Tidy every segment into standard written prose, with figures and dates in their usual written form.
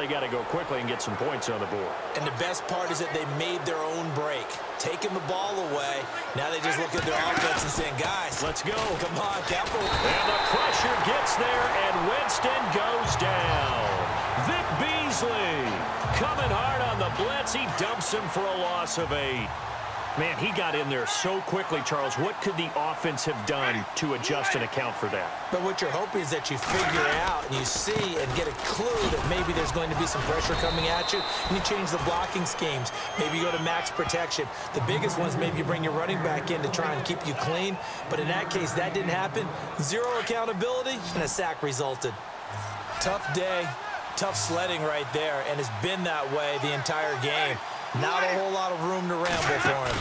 they got to go quickly and get some points on the board. And the best part is that they made their own break. Taking the ball away, now they just look at their offense and saying, guys, let's go. Come on, capital. And the pressure gets there, and Winston goes down. Vic Beasley coming hard on the blitz. He dumps him for a loss of 8. Man, he got in there so quickly, Charles. What could the offense have done to adjust and account for that? But what you're hoping is that you figure out and you see and get a clue that maybe there's going to be some pressure coming at you, and you change the blocking schemes. Maybe you go to max protection. The biggest ones, maybe you bring your running back in to try and keep you clean. But in that case, that didn't happen. Zero accountability, and a sack resulted. Tough day, tough sledding right there, and it's been that way the entire game. Not a whole lot of room to ramble for him.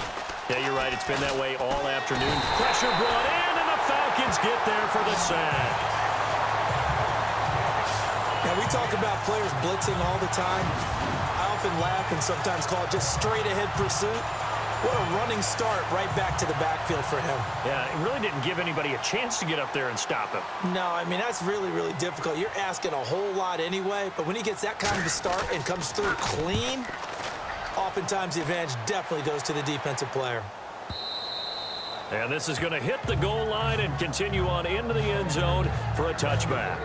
Yeah, you're right. It's been that way all afternoon. Pressure brought in, and the Falcons get there for the sack. Now, we talk about players blitzing all the time. I often laugh and sometimes call it just straight-ahead pursuit. What a running start right back to the backfield for him. Yeah, it really didn't give anybody a chance to get up there and stop him. No, I mean, that's really, really difficult. You're asking a whole lot anyway, but when he gets that kind of a start and comes through clean, oftentimes the advantage definitely goes to the defensive player. And this is going to hit the goal line and continue on into the end zone for a touchback.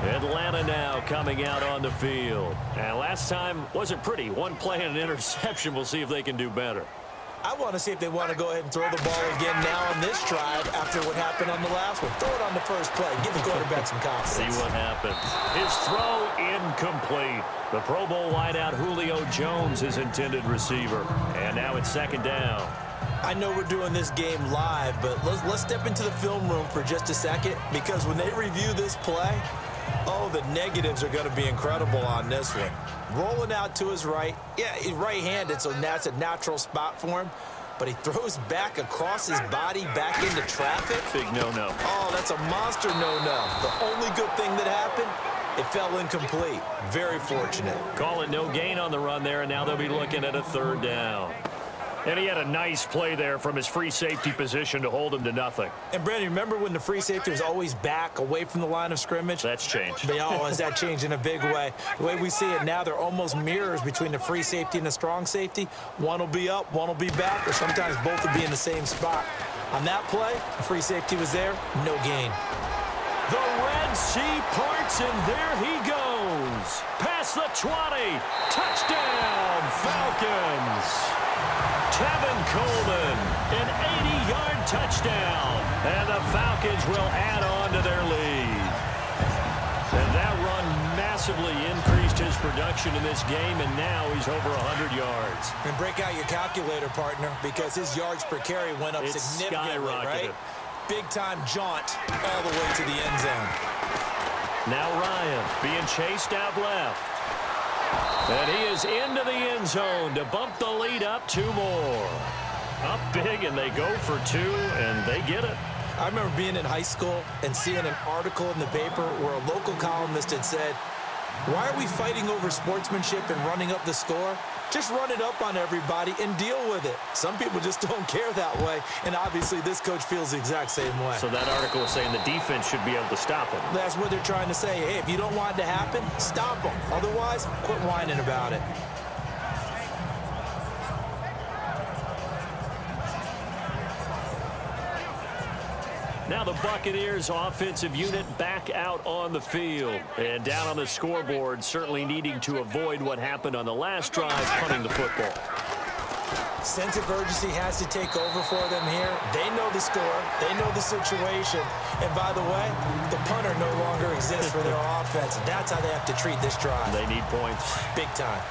Atlanta now coming out on the field. And last time wasn't pretty. One play and an interception. We'll see if they can do better. I want to see if they want to go ahead and throw the ball again now on this drive after what happened on the last one. Throw it on the first play. Give the quarterback some confidence. See what happens. His throw incomplete. The Pro Bowl wideout Julio Jones is intended receiver. And now it's second down. I know we're doing this game live, but let's step into the film room for just a second, because when they review this play, oh, the negatives are going to be incredible on this one. Rolling out to his right. Yeah, he's right-handed, so that's a natural spot for him. But he throws back across his body back into traffic. Big no-no. Oh, that's a monster no-no. The only good thing that happened, it fell incomplete. Very fortunate. Call it no gain on the run there, and now they'll be looking at a third down. And he had a nice play there from his free safety position to hold him to nothing. And, Brandon, remember when the free safety was always back away from the line of scrimmage? That's changed. Has that changed in a big way? The way we see it now, they're almost mirrors between the free safety and the strong safety. One will be up, one will be back, or sometimes both will be in the same spot. On that play, the free safety was there, no gain. The Red Sea parts, and there he goes. Past the 20. Touchdown, Falcons. Tevin Coleman, an 80-yard touchdown. And the Falcons will add on to their lead. And that run massively increased his production in this game, and now he's over 100 yards. And break out your calculator, partner, because his yards per carry went up significantly, right? Big-time jaunt all the way to the end zone. Now Ryan being chased out left. And he is into the end zone to bump the lead up 2 more. Up big, and they go for 2, and they get it. I remember being in high school and seeing an article in the paper where a local columnist had said, why are we fighting over sportsmanship and running up the score? Just run it up on everybody and deal with it. Some people just don't care that way, and obviously this coach feels the exact same way. So that article is saying the defense should be able to stop him. That's what they're trying to say. Hey, if you don't want it to happen, stop them. Otherwise, quit whining about it. Now the Buccaneers offensive unit back out on the field. And down on the scoreboard, certainly needing to avoid what happened on the last drive, punting the football. Sense of urgency has to take over for them here. They know the score. They know the situation. And by the way, the punter no longer exists for their offense. That's how they have to treat this drive. They need points. Big time.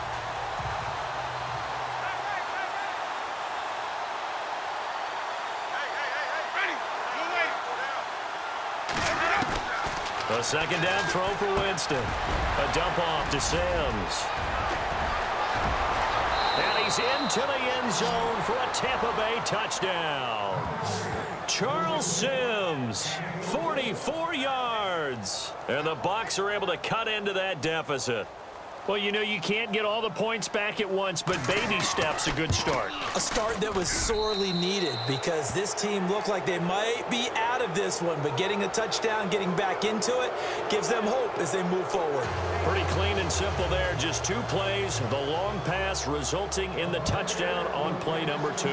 A second down throw for Winston. A dump off to Sims. And he's into the end zone for a Tampa Bay touchdown. Charles Sims, 44 yards. And the Bucs are able to cut into that deficit. Well, you know, you can't get all the points back at once, but baby steps a good start. A start that was sorely needed because this team looked like they might be out of this one, but getting a touchdown, getting back into it, gives them hope as they move forward. Pretty clean and simple there. Just 2 plays. The long pass resulting in the touchdown on play number 2.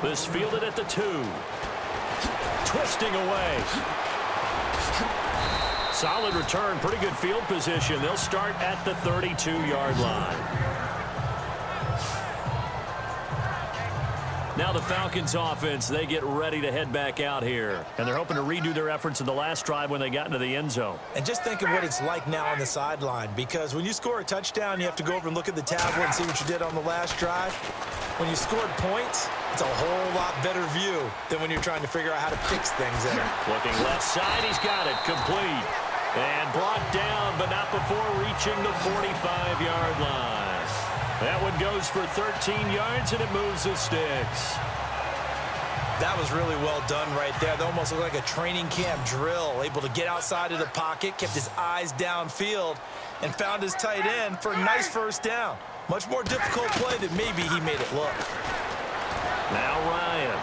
This fielded at the 2. Twisting away. Solid return. Pretty good field position. They'll start at the 32-yard line. Now the Falcons offense, they get ready to head back out here. And they're hoping to redo their efforts in the last drive when they got into the end zone. And just think of what it's like now on the sideline, because when you score a touchdown, you have to go over and look at the tablet and see what you did on the last drive. When you scored points, it's a whole lot better view than when you're trying to figure out how to fix things there. Looking left side, he's got it. Complete. And brought down, but not before reaching the 45-yard line. That one goes for 13 yards, and it moves the sticks. That was really well done right there. That almost looked like a training camp drill. Able to get outside of the pocket, kept his eyes downfield, and found his tight end for a nice first down. Much more difficult play than maybe he made it look. Now Ryan.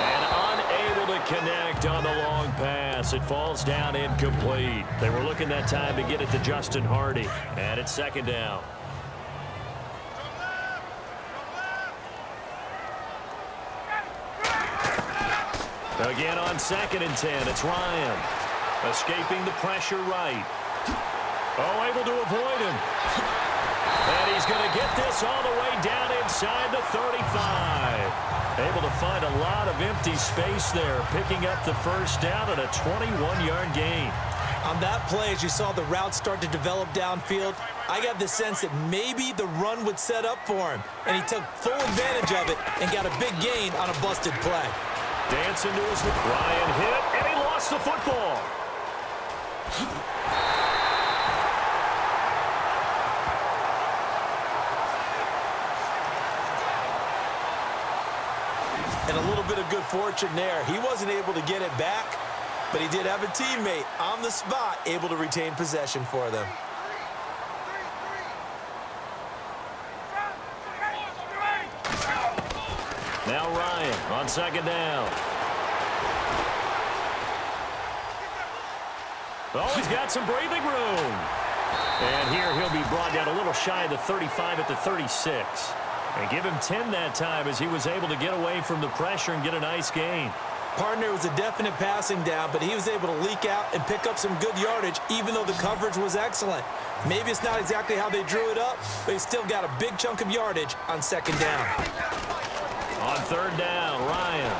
And unable to connect on the long pass. It falls down incomplete. They were looking that time to get it to Justin Hardy. And it's second down. Again on 2nd and 10, it's Ryan. Escaping the pressure right. Oh, able to avoid him. And he's going to get this all the way down inside the 35. Able to find a lot of empty space there, picking up the first down at a 21-yard gain. On that play, as you saw the route start to develop downfield, I got the sense that maybe the run would set up for him. And he took full advantage of it and got a big gain on a busted play. Dancing to his Ryan hit, and he lost the football. And a little bit of good fortune there. He wasn't able to get it back, but he did have a teammate on the spot able to retain possession for them. Now Ryan on 2nd down. Oh, he's got some breathing room. And here he'll be brought down a little shy of the 35 at the 36. And give him 10 that time as he was able to get away from the pressure and get a nice gain. Partner was a definite passing down, but he was able to leak out and pick up some good yardage, even though the coverage was excellent. Maybe it's not exactly how they drew it up, but he still got a big chunk of yardage on 2nd down. On 3rd down, Ryan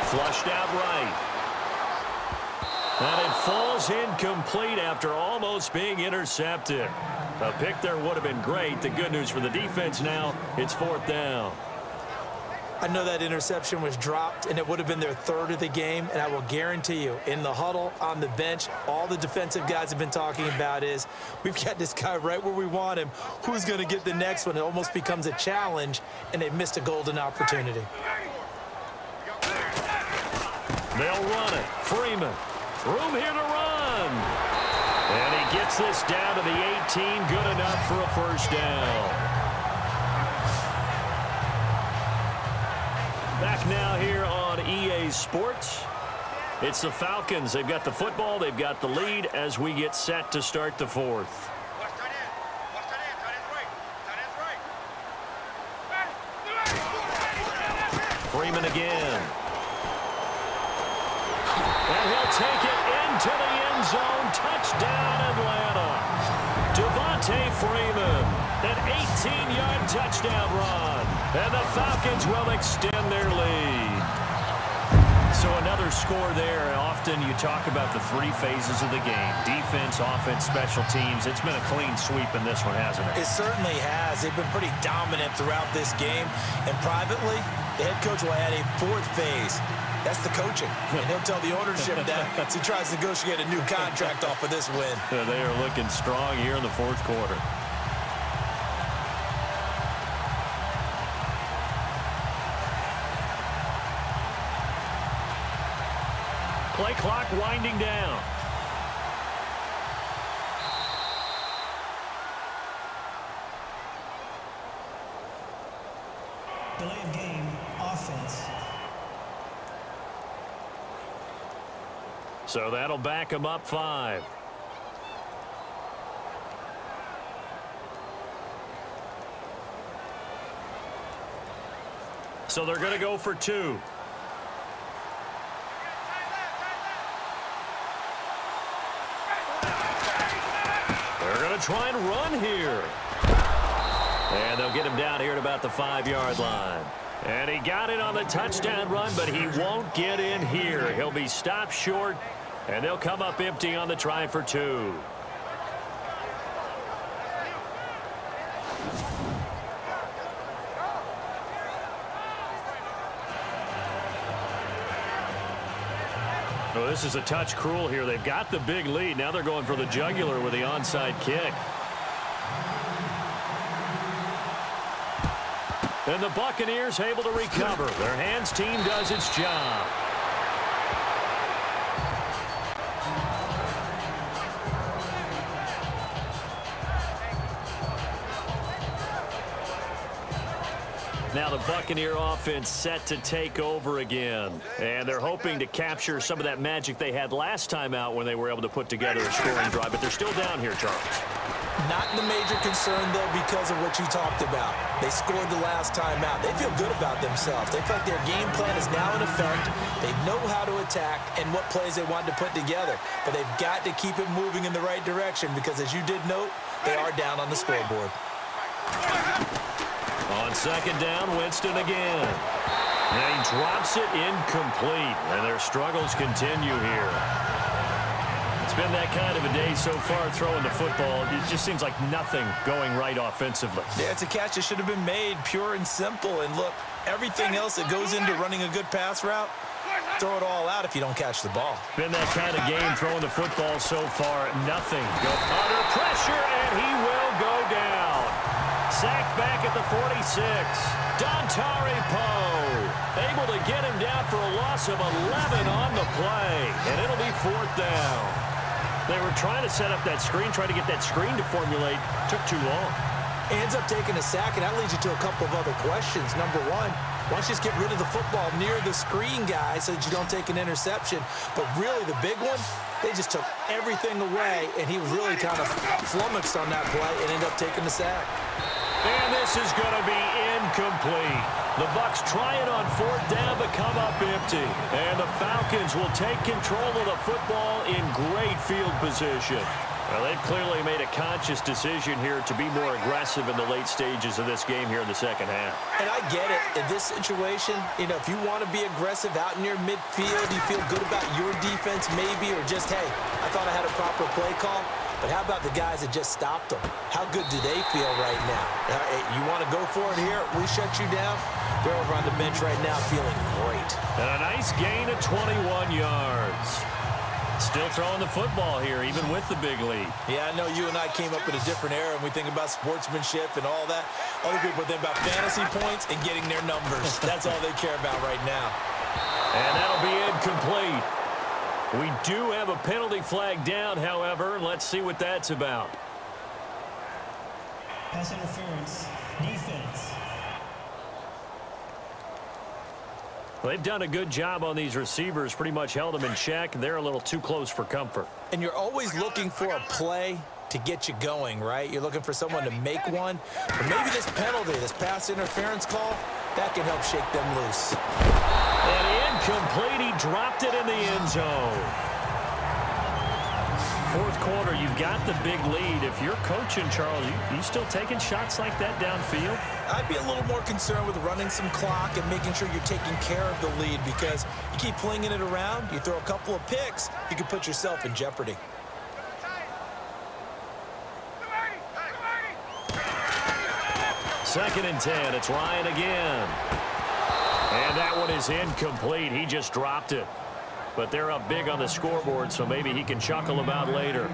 flushed out right. And it falls incomplete after almost being intercepted. A pick there would have been great. The good news for the defense now, it's 4th down. I know that interception was dropped, and it would have been their 3rd of the game, and I will guarantee you, in the huddle, on the bench, all the defensive guys have been talking about is, we've got this guy right where we want him. Who's going to get the next one? It almost becomes a challenge, and they've missed a golden opportunity. They'll run it. Freeman. Room here to run. And he gets this down to the 18. Good enough for a first down. Back now here on EA Sports. It's the Falcons. They've got the football. They've got the lead as we get set to start the 4th. Freeman again. And he'll take it into the end zone. Touchdown, Atlanta. Devontae Freeman. An 18-yard touchdown run. And the Falcons will extend their lead. So another score there. Often you talk about the 3 phases of the game. Defense, offense, special teams. It's been a clean sweep in this one, hasn't it? It certainly has. They've been pretty dominant throughout this game. And privately, the head coach will add a 4th phase. That's the coaching. And he'll tell the ownership that as he tries to negotiate a new contract off of this win. They are looking strong here in the 4th quarter. Play clock winding down. Delay of game, offense. So that'll back them up 5. So they're going to go for 2. They're going to try and run here. And they'll get him down here at about the 5-yard line. And he got it on the touchdown run, but he won't get in here. He'll be stopped short, and they'll come up empty on the try for 2. Well, this is a touch cruel here. They've got the big lead. Now they're going for the jugular with the onside kick. And the Buccaneers able to recover. Their hands team does its job. Now the Buccaneer offense set to take over again. And they're hoping to capture some of that magic they had last time out when they were able to put together a scoring drive. But they're still down here, Charles. Not the major concern, though, because of what you talked about. They scored the last time out. They feel good about themselves. They feel like their game plan is now in effect. They know how to attack and what plays they want to put together. But they've got to keep it moving in the right direction because, as you did note, they are down on the scoreboard. On second down, Winston again. And he drops it incomplete. And their struggles continue here. It's been that kind of a day so far throwing the football. It just seems like nothing going right offensively. Yeah, it's a catch that should have been made, pure and simple. And look, everything else that goes into running a good pass route, throw it all out if you don't catch the ball. Been that kind of game throwing the football so far. Nothing. Go under pressure, and he will go down. Sacked back at the 46. Dontari Poe able to get him down for a loss of 11 on the play. And it'll be 4th down. They were trying to set up that screen, trying to get that screen to formulate. Took too long. Ends up taking a sack, and that leads you to a couple of other questions. Number one, why don't you just get rid of the football near the screen guy so that you don't take an interception? But really, the big one, they just took everything away, and he was really kind of flummoxed on that play and ended up taking the sack. And this is going to be incomplete. The Bucs try it on 4th down but come up empty. And the Falcons will take control of the football in great field position. Well, they've clearly made a conscious decision here to be more aggressive in the late stages of this game here in the second half. And I get it. In this situation, if you want to be aggressive out in your midfield, you feel good about your defense maybe, or just, hey, I thought I had a proper play call. But how about the guys that just stopped them? How good do they feel right now? You want to go for it here? We shut you down? They're over on the bench right now feeling great. And a nice gain of 21 yards. Still throwing the football here, even with the big lead. Yeah, I know you and I came up in a different era, and we think about sportsmanship and all that. Other people think about fantasy points and getting their numbers. That's all they care about right now. And that'll be incomplete. We do have a penalty flag down, however. Let's see what that's about. Pass interference. Defense. Well, they've done a good job on these receivers, pretty much held them in check. They're a little too close for comfort. And you're always looking for a play to get you going, right? You're looking for someone to make one. But maybe this penalty, this pass interference call, that can help shake them loose. And incomplete. He dropped it in the end zone. 4th quarter, you've got the big lead. If you're coaching, Charles, you still taking shots like that downfield? I'd be a little more concerned with running some clock and making sure you're taking care of the lead, because you keep flinging it around, you throw a couple of picks, you can put yourself in jeopardy. Second and 10. It's Ryan again. And that one is incomplete. He just dropped it. But they're up big on the scoreboard, so maybe he can chuckle about later.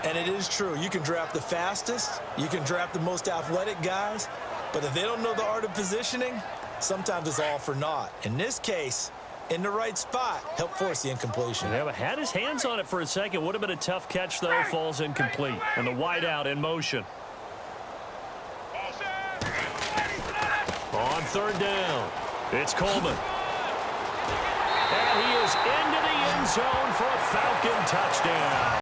And it is true. You can draft the fastest. You can draft the most athletic guys. But if they don't know the art of positioning, sometimes it's all for naught. In this case, in the right spot, help force the incompletion. Yeah, but had his hands on it for a second. Would have been a tough catch, though. Falls incomplete. And the wideout in motion. On 3rd down, it's Coleman. And he is into the end zone for a Falcon touchdown.